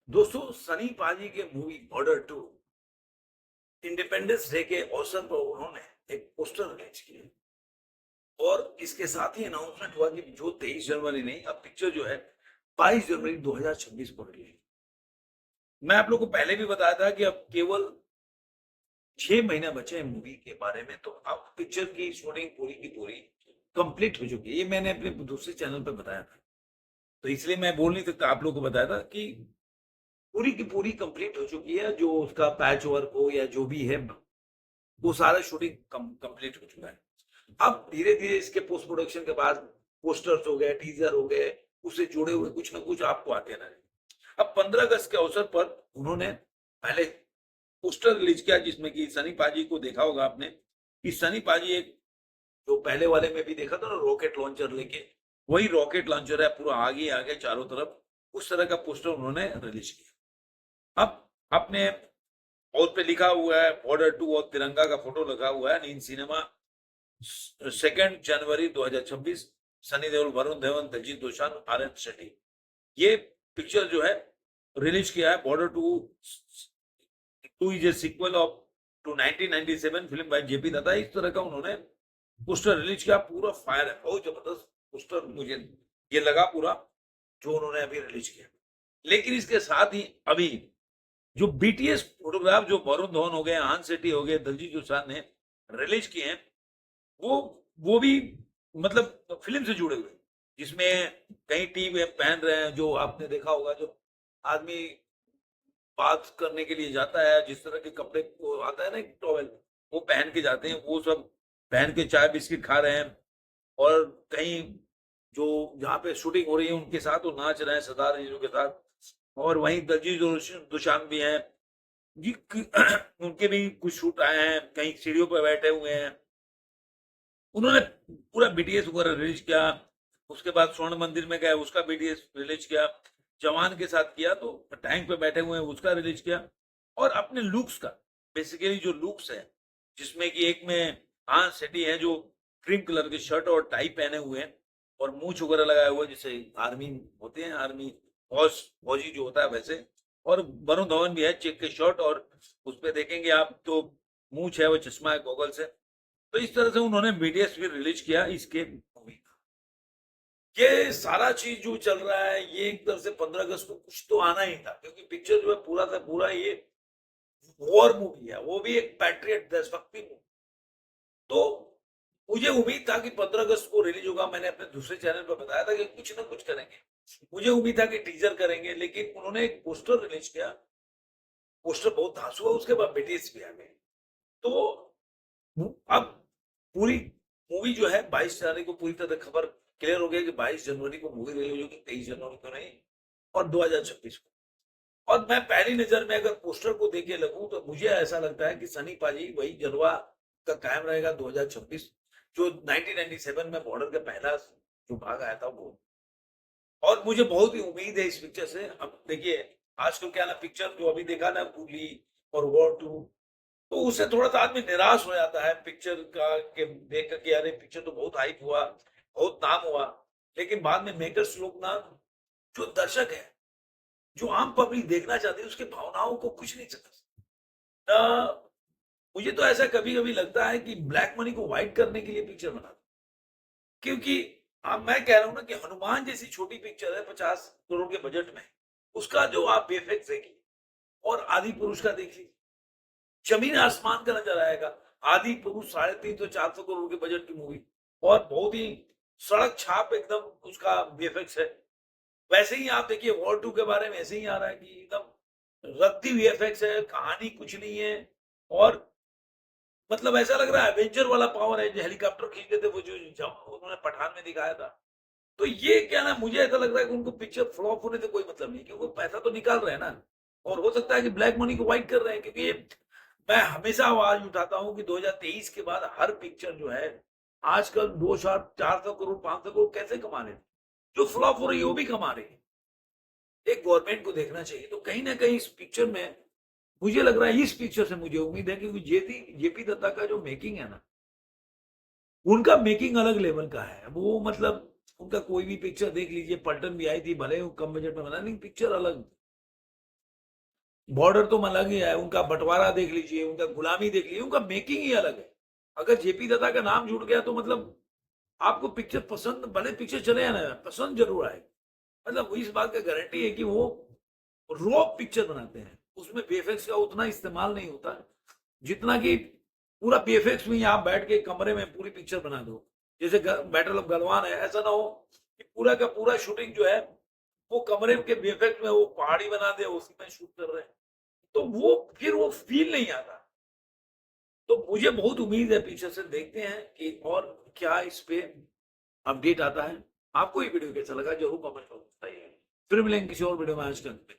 दोस्तों, सनी पाजी के मूवी बॉर्डर 2 इंडिपेंडेंस डे के अवसर पर उन्होंने एक पोस्टर रिलीज किया और इसके साथ ही अनाउंसमेंट हुआ कि जो 23 जनवरी नहीं, अब पिक्चर जो है 22 जनवरी 2026 को रिलीज। मैं आप लोग को पहले भी बताया था कि अब केवल 6 महीने बचे हैं मूवी के बारे में, तो अब पिक्चर की शूटिंग पूरी की पूरी कंप्लीट हो चुकी है। ये मैंने अपने दूसरे चैनल पर बताया था, तो इसलिए मैं बोल नहीं सकता। आप लोग को बताया था कि पूरी की पूरी कंप्लीट हो चुकी है। जो उसका पैच वर्क हो या जो भी है, वो सारा शूटिंग कंप्लीट हो चुका है। अब धीरे धीरे इसके पोस्ट प्रोडक्शन के बाद पोस्टर्स हो गए, टीजर हो गए, उससे जुड़े हुए कुछ ना कुछ आपको आते रहे। अब 15 अगस्त के अवसर पर उन्होंने पहले पोस्टर रिलीज किया, जिसमें कि सनी पाजी को देखा होगा आपने कि सनी पाजी एक, जो पहले वाले में भी देखा था ना, रॉकेट लॉन्चर लेके, वही रॉकेट लॉन्चर है, पूरा आगे आगे चारों तरफ उस तरह का पोस्टर उन्होंने रिलीज किया। अब अपने और पे लिखा हुआ है बॉर्डर 2 और तिरंगा का फोटो लगा हुआ है, in cinema 2 January 2026। Sunny Deol, Varun Dhawan, Diljit Dosanjh, Aryan Shetty, ये पिक्चर जो है रिलीज किया है। Border two two is a sequel of to 1997 film by JP Dutta, इस तरह का उन्होंने पोस्टर रिलीज किया। पूरा फायर है, बहुत जबरदस्त पोस्टर मुझे ये लगा पूरा, जो उन्होंने अभी रिलीज किया। लेकिन इसके साथ ही अभी जो बीटीएस फोटोग्राफ जो वरुण धवन हो गए, आन सेठी हो गए, दलजीत दोसांझ ने रिलीज किए हैं, वो वो भी मतलब फिल्म से जुड़े हुए, जिसमें कई टी पहन रहे हैं, जो आपने देखा होगा, जो आदमी बात करने के लिए जाता है, जिस तरह के कपड़े को आता है ना, एक टॉवेल, वो पहन के जाते हैं, वो सब पहन के चाय बिस्किट खा रहे हैं। और कहीं जो जहाँ पे शूटिंग हो रही है उनके साथ वो नाच रहे हैं सरदार हीरो के साथ। और वहीं दलजीत दोसांझ भी हैं जी, उनके भी कुछ शूट आए हैं, कहीं सीढ़ियों पर बैठे हुए हैं। उन्होंने पूरा बीटीएस वगैरह रिलीज किया। उसके बाद स्वर्ण मंदिर में गए, उसका बीटीएस रिलीज किया। जवान के साथ किया तो टैंक पे बैठे हुए हैं, उसका रिलीज किया। और अपने लुक्स का, बेसिकली जो लुक्स है, जिसमें कि एक में हाँ सेठी है, जो क्रीम कलर की शर्ट और टाई पहने हुए हैं और मूछ वगैरह लगाया हुआ है, जैसे आर्मी होते हैं, आर्मी फौज फौजी जो होता है वैसे। और वरुण धवन भी है, चेक के शर्ट, और उस पर देखेंगे आप तो मूछ है, वो चश्मा है, गॉगल्स है। तो इस तरह से उन्होंने बीटीएस भी रिलीज किया इसके मूवी का। ये सारा चीज जो चल रहा है, ये एक तरह से 15 अगस्त को कुछ तो आना ही था, क्योंकि पिक्चर जो है पूरा का पूरा ये वॉर मूवी है, वो भी एक पैट्रियट देशभक्ति मूवी। तो मुझे उम्मीद था कि 15 अगस्त को रिलीज होगा। मैंने अपने दूसरे चैनल पर बताया था कि कुछ ना कुछ करेंगे। मुझे उम्मीद था कि टीजर करेंगे, लेकिन उन्होंने एक पोस्टर रिलीज किया। पोस्टर बहुत धांसू है, उसके बाद बीटीएस भी आ गए। तो अब पूरी मूवी जो है 22 जनवरी को पूरी तरह खबर क्लियर हो गई कि 22 जनवरी को मूवी रिलीज होगी, 23 जनवरी को नहीं, और 2026 को। और मैं पहली नजर में अगर पोस्टर को देखे लगूं तो मुझे ऐसा लगता है कि सनी पाजी वही जलवा का कायम रहेगा 2026, जो 1997 में बॉर्डर का पहला जो भाग आया था वो। और मुझे बहुत ही उम्मीद है इस पिक्चर से। अब देखिए, आजकल क्या ना, पिक्चर जो अभी देखा ना, कूली और वॉर 2, तो उससे थोड़ा सा आदमी निराश हो जाता है पिक्चर का, के देख करके, अरे पिक्चर तो बहुत हाइप हुआ, बहुत नाम हुआ, लेकिन बाद में मेकर्स लोग ना, जो दर्शक है, जो आम पब्लिक देखना चाहती है, उसके भावनाओं को कुछ नहीं समझ। मुझे तो ऐसा कभी कभी लगता है कि ब्लैक मनी को व्हाइट करने के लिए पिक्चर बना, क्योंकि अब मैं कह रहा हूं ना कि हनुमान जैसी छोटी पिक्चर है 50 करोड़ के बजट में, उसका जो आप वीएफएक्स देखिए, और आदि पुरुष का देख लीजिए, जमीन आसमान का नजर आएगा। आदि पुरुष 350 400 करोड़ के बजट की मूवी, और बहुत ही सड़क छाप एकदम उसका वीएफएक्स है। वैसे ही आप देखिए वॉर 2 के बारे में ऐसे ही आ रहा है कि एकदम रद्दी वीएफएक्स है, कहानी कुछ नहीं है। और मतलब ऐसा लग रहा है एवेंजर वाला पावर है, जो हेलीकॉप्टर खींचते थे, वो जो उन्होंने पठान में दिखाया था। तो ये क्या ना, मुझे ऐसा लग रहा है कि उनको पिक्चर फ्लॉप होने से कोई मतलब नहीं, क्योंकि पैसा तो निकाल रहे हैं ना। और हो सकता है कि ब्लैक मनी को व्हाइट कर रहे हैं, क्योंकि मैं हमेशा आवाज उठाता हूं कि 2023 के बाद हर पिक्चर जो है आजकल 200 400 करोड़ 500 करोड़ कैसे कमा रहे हैं, जो फ्लॉप हो रही है वो भी कमा रही है। एक गवर्नमेंट को देखना चाहिए। तो कहीं ना कहीं इस पिक्चर में मुझे लग रहा है, इस पिक्चर से मुझे उम्मीद है, क्योंकि जेपी दत्ता का जो मेकिंग है ना, उनका मेकिंग अलग लेवल का है। वो मतलब उनका कोई भी पिक्चर देख लीजिए, पलटन भी आई थी, भले वो कम बजट में बना, लेकिन पिक्चर अलग। बॉर्डर तो अलग ही है, उनका बंटवारा देख लीजिए, उनका गुलामी देख लीजिए, उनका मेकिंग ही अलग है। अगर जेपी दत्ता का नाम जुड़ गया तो मतलब आपको पिक्चर पसंद, भले पिक्चर चले या ना, पसंद जरूर आए। मतलब इस बात का गारंटी है कि वो रॉ पिक्चर बनाते हैं, उसमें बीएफएक्स का उतना इस्तेमाल नहीं होता जितना कि पूरा बीएफएक्स में आप बैठ के कमरे में पूरी पिक्चर बना दो। जैसे बैटल ऑफ गलवान है, ऐसा ना हो कि पूरा का पूरा शूटिंग जो है वो कमरे के बीएफएक्स में वो पहाड़ी बना दे, उसी में शूट कर रहे हैं, तो वो फिर वो फील नहीं आता। तो मुझे बहुत उम्मीद है, पीछे से देखते हैं कि और क्या इस पे अपडेट आता है। आपको ये वीडियो कैसा लगा जरूर कमेंट में बताइए। फिर मिलेंगे किसी और वीडियो में आज तक।